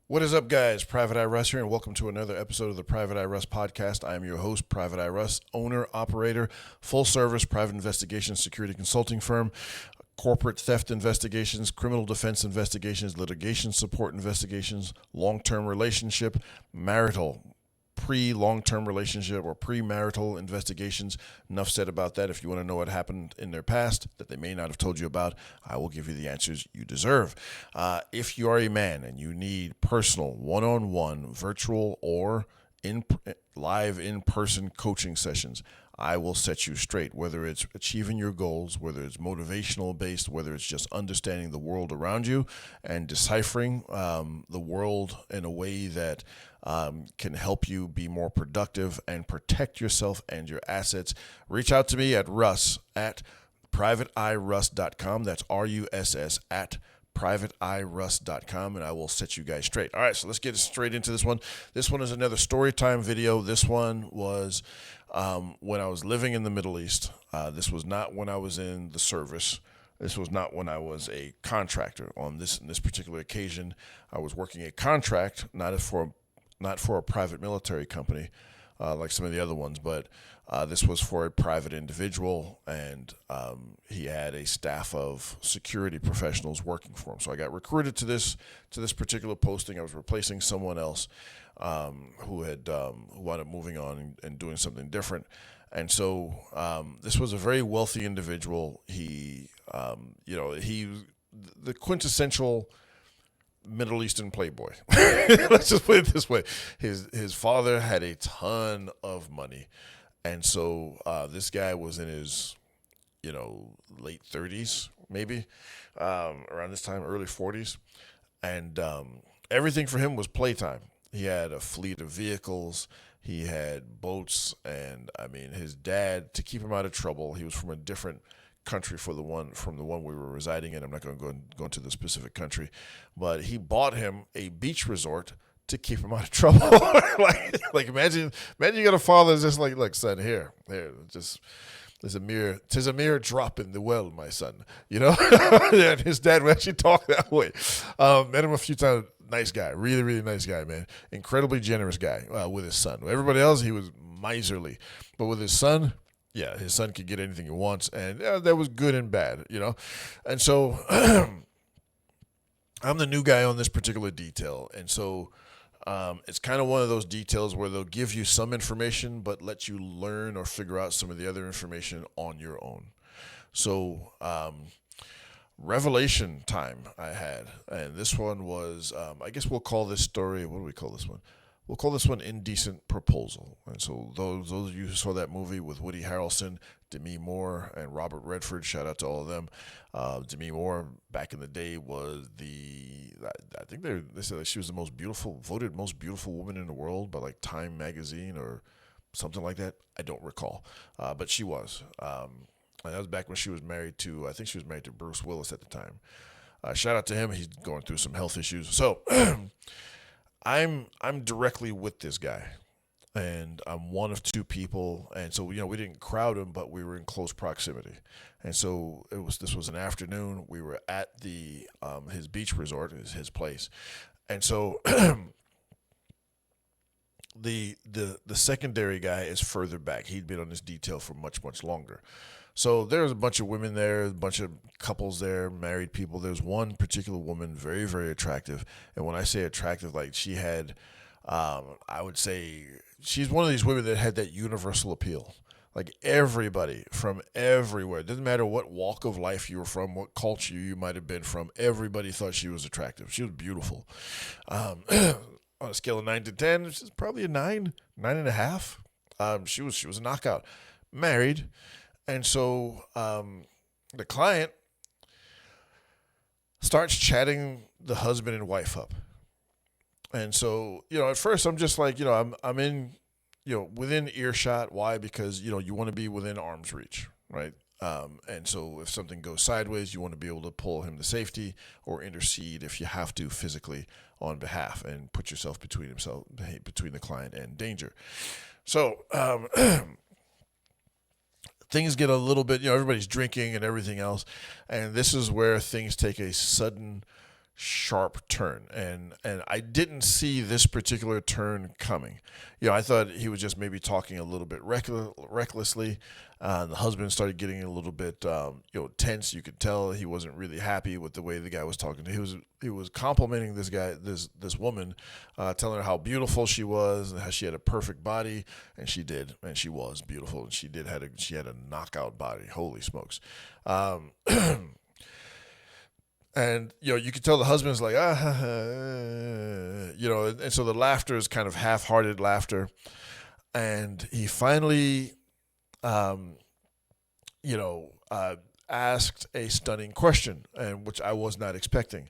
What is up, guys? Private Eye Russ here, and welcome to another episode of the Private Eye Russ podcast. I am your host, Private Eye Russ, owner, operator, full service private investigation security consulting firm, corporate theft investigations, criminal defense investigations, litigation support investigations, long-term relationship, marital, long-term relationship or pre-marital investigations. Enough said about that. If you want to know what happened in their past that they may not have told you about, I will give you the answers you deserve. If you are a man and you need personal, one-on-one, virtual, or live in-person coaching sessions, I will set you straight, whether it's achieving your goals, whether it's motivational based, whether it's just understanding the world around you and deciphering the world in a way that can help you be more productive and protect yourself and your assets. Reach out to me at Russ at privateeruss.com. That's RUSS at privateeruss.com, and I will set you guys straight. All right, so let's get straight into this one. This one is another story time video. This one was when I was living in the Middle East. This was not when I was in the service. This was not when I was a contractor. On this particular occasion, I was working a contract, not for a private military company like some of the other ones, but this was for a private individual, and he had a staff of security professionals working for him. So I got recruited to this particular posting. I was replacing someone else who wound up moving on and doing something different. And so this was a very wealthy individual. He the quintessential Middle Eastern playboy. Let's just put it this way. His father had a ton of money. And so this guy was in his, late 30s, maybe, around this time, early 40s. And everything for him was playtime. He had a fleet of vehicles. He had boats. And, his dad, to keep him out of trouble, he was from a different country from the one we were residing in. I'm not going to go into the specific country. But he bought him a beach resort to keep him out of trouble. like imagine you got a father that's just like, look, son, here, just tis a mere drop in the well, my son. And his dad would actually talk that way. Met him a few times. Nice guy, really, really nice guy, man. Incredibly generous guy with his son. Everybody else, he was miserly, but with his son, yeah, his son could get anything he wants, and that was good and bad, And so I'm the new guy on this particular detail, and so it's kind of one of those details where they'll give you some information but let you learn or figure out some of the other information on your own. So revelation time I had, and this one was, I guess we'll call this story, what do we call this one? We'll call this one Indecent Proposal. And so those of you who saw that movie with Woody Harrelson, Demi Moore, and Robert Redford, shout out to all of them. Demi Moore, back in the day, was I think they said that she was voted most beautiful woman in the world by like Time magazine or something like that. I don't recall, but she was. And that was back when she was married to, I think she was married to Bruce Willis at the time. Shout out to him. He's going through some health issues. So I'm directly with this guy, and I'm one of two people, and so we didn't crowd him, but we were in close proximity, and so this was an afternoon. We were at the his beach resort, his place, and so the secondary guy is further back. He'd been on this detail for much longer. So there's a bunch of women there, a bunch of couples there, married people. There's one particular woman, very, very attractive. And when I say attractive, like she had, I would say she's one of these women that had that universal appeal. Like everybody from everywhere, it doesn't matter what walk of life you were from, what culture you might have been from, everybody thought she was attractive. She was beautiful. On a scale of 9 to 10, she's probably a 9.5. She was a knockout. Married. And so the client starts chatting the husband and wife up. And so, at first I'm just like, I'm in, within earshot. Why? Because, you want to be within arm's reach, right? And so if something goes sideways, you want to be able to pull him to safety or intercede if you have to physically on behalf and put yourself between the client and danger. So, things get a little bit, everybody's drinking and everything else. And this is where things take a sudden sharp turn, and I didn't see this particular turn coming. I thought he was just maybe talking a little bit recklessly. The husband started getting a little bit tense. You could tell he wasn't really happy with the way the guy was talking. He was complimenting this woman, telling her how beautiful she was and how she had a perfect body, and she did, and she was beautiful, and she had a knockout body. Holy smokes. And you could tell the husband's like, and so the laughter is kind of half-hearted laughter, and he finally, asked a stunning question, and which I was not expecting.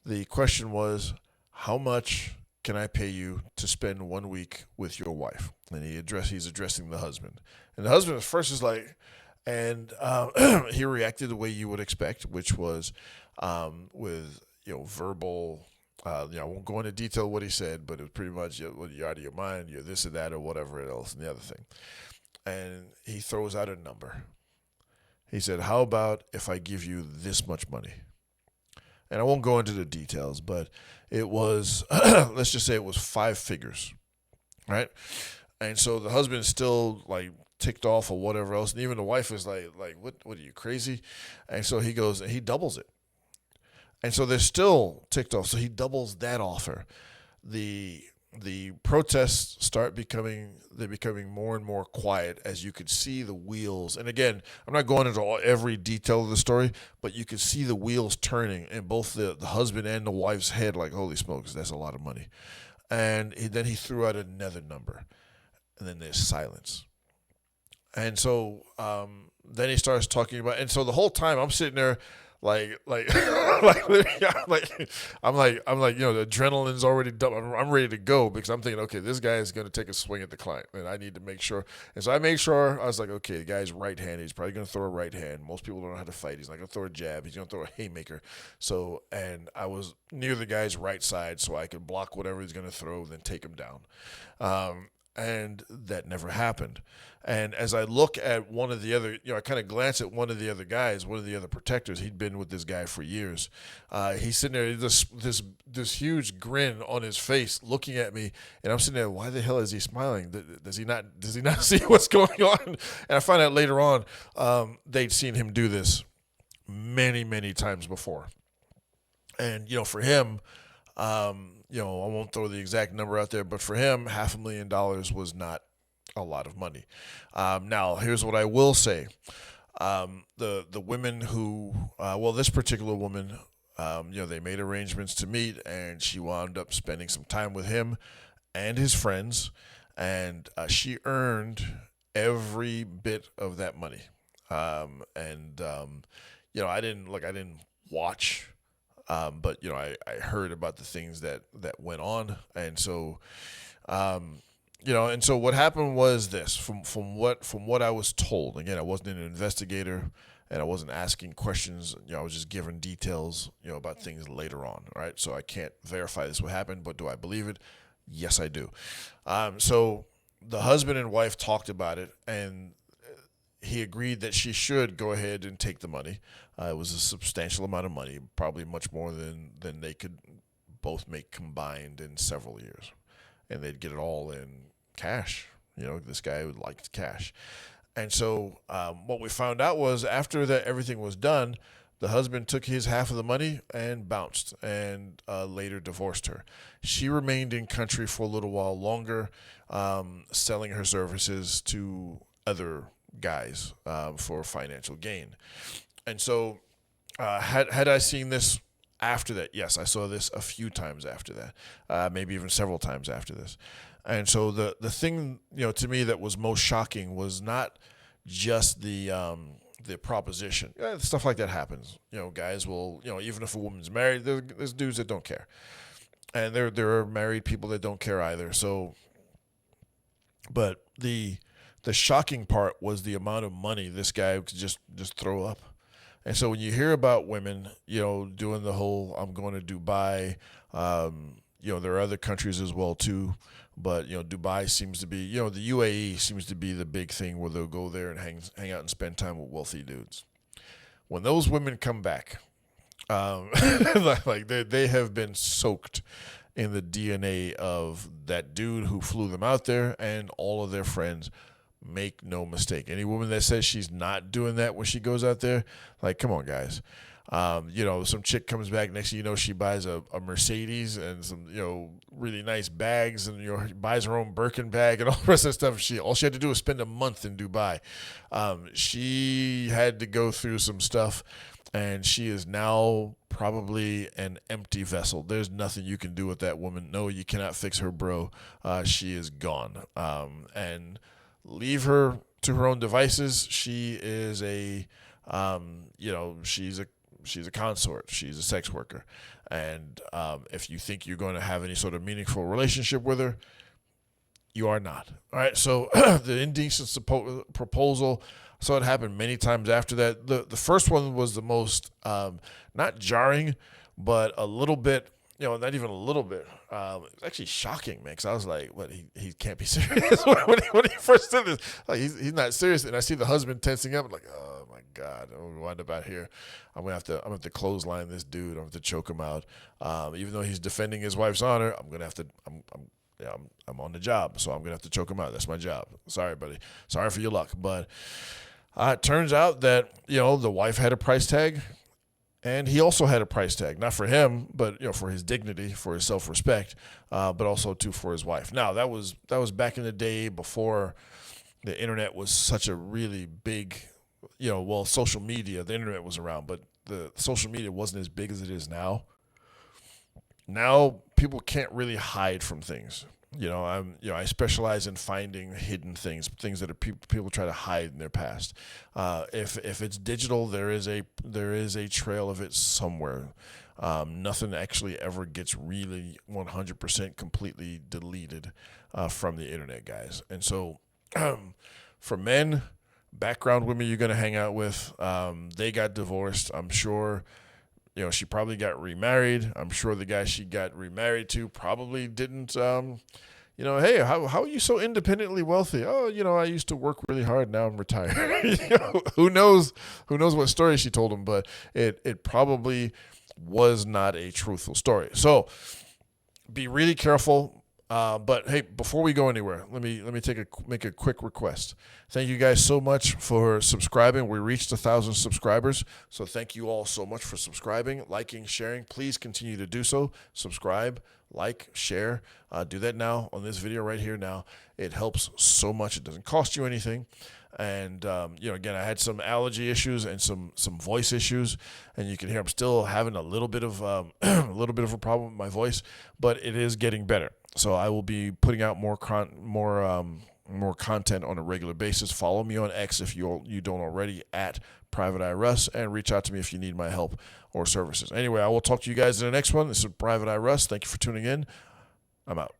The question was, "How much can I pay you to spend 1 week with your wife?" And he's addressing the husband, and the husband at first is like, and he reacted the way you would expect, which was with verbal. I won't go into detail what he said, but it was pretty much you're out of your mind, you're this or that or whatever else and the other thing. And he throws out a number. He said, "How about if I give you this much money?" And I won't go into the details, but it was let's just say it was 5 figures, right? And so the husband's still like ticked off or whatever else, and even the wife is like what are you, crazy? And so he goes and he doubles it. And so they're still ticked off. So he doubles that offer. The protests start becoming more and more quiet as you could see the wheels. And again, I'm not going into every detail of the story, but you could see the wheels turning in both the husband and the wife's head. Like, holy smokes, that's a lot of money. And then he threw out another number, and then there's silence. And so then he starts talking about, and so the whole time I'm sitting there like I'm like the adrenaline's already done. I'm ready to go because I'm thinking, okay, this guy is going to take a swing at the client, and I need to make sure. And so I made sure. I was like, okay, the guy's right-handed. He's probably going to throw a right hand. Most people don't know how to fight. He's not going to throw a jab. He's going to throw a haymaker. So, and I was near the guy's right side, so I could block whatever he's going to throw, then take him down. And that never happened. And as I look at one of the other, I kind of glance at one of the other guys, one of the other protectors. He'd been with this guy for years. He's sitting there, this huge grin on his face, looking at me, and I'm sitting there. Why the hell is he smiling? Does he not see what's going on? And I find out later on, they'd seen him do this many, many times before. And for him. I won't throw the exact number out there, but for him, $500,000 was not a lot of money. Now, here's what I will say. The women who, this particular woman, they made arrangements to meet, and she wound up spending some time with him and his friends, and she earned every bit of that money. I didn't watch. But I heard about the things that went on, and so, and so what happened was this. From what I was told. Again, I wasn't an investigator, and I wasn't asking questions. I was just giving details, about things later on. Right, so I can't verify this what happened, but do I believe it? Yes, I do. So the husband and wife talked about it, and he agreed that she should go ahead and take the money. It was a substantial amount of money, probably much more than they could both make combined in several years. And they'd get it all in cash. This guy would like cash. And so what we found out was after that everything was done, the husband took his half of the money and bounced, and later divorced her. She remained in country for a little while longer, selling her services to other guys for financial gain. And so had I seen this after that? Yes, I saw this a few times after that, maybe even several times after this. And so the thing, to me that was most shocking was not just the proposition. Stuff like that happens. Guys will, even if a woman's married, there's dudes that don't care. And there are married people that don't care either. So, but the shocking part was the amount of money this guy could just throw up. And so when you hear about women, doing the whole I'm going to Dubai, there are other countries as well too, but Dubai seems to be, the UAE seems to be the big thing where they'll go there and hang out and spend time with wealthy dudes. When those women come back, Like they have been soaked in the DNA of that dude who flew them out there and all of their friends. Make no mistake. Any woman that says she's not doing that when she goes out there, like, come on, guys. Some chick comes back, next thing you know, she buys a Mercedes and some, really nice bags, and, buys her own Birkin bag and all the rest of that stuff. All she had to do was spend a month in Dubai. She had to go through some stuff, and she is now probably an empty vessel. There's nothing you can do with that woman. No, you cannot fix her, bro. She is gone. And leave her to her own devices. She is she's a consort. She's a sex worker. And if you think you're going to have any sort of meaningful relationship with her, you are not. All right. So the indecent proposal. So it happened many times after that. The first one was the most not jarring, but a little bit. Not even a little bit. It's actually shocking, man, because I was like, what, he can't be serious? when he first did this, like, he's not serious. And I see the husband tensing up. I'm like, oh, my God, we wind up out here. I'm going to have to clothesline this dude. I'm going to have to choke him out. Even though he's defending his wife's honor, I'm going to have to, I'm on the job, so I'm going to have to choke him out. That's my job. Sorry, buddy. Sorry for your luck. But it turns out that, the wife had a price tag. And he also had a price tag, not for him, but for his dignity, for his self-respect, but also too for his wife. Now that was back in the day before the internet was such a really big, social media. The internet was around, but the social media wasn't as big as it is now. Now people can't really hide from things. I specialize in finding hidden things that people try to hide in their past. If it's digital, there is a trail of it somewhere. Nothing actually ever gets really 100% completely deleted from the internet, guys. And so, for men, background women you're going to hang out with, they got divorced. I'm sure. She probably got remarried. I'm sure the guy she got remarried to probably didn't, hey, how are you so independently wealthy? Oh, I used to work really hard. Now I'm retired. Who knows what story she told him, but it probably was not a truthful story. So be really careful. But hey, before we go anywhere, let me make a quick request. Thank you guys so much for subscribing. We reached 1,000 subscribers, so thank you all so much for subscribing, liking, sharing. Please continue to do so. Subscribe, like, share. Do that now on this video right here now. It helps so much. It doesn't cost you anything. And again, I had some allergy issues and some voice issues, and you can hear I'm still having a little bit of a problem with my voice, but it is getting better. So I will be putting out more content on a regular basis. Follow me on X if you don't already, at Private Russ, and reach out to me if you need my help or services. Anyway, I will talk to you guys in the next one. This is Private Russ. Thank you for tuning in. I'm out.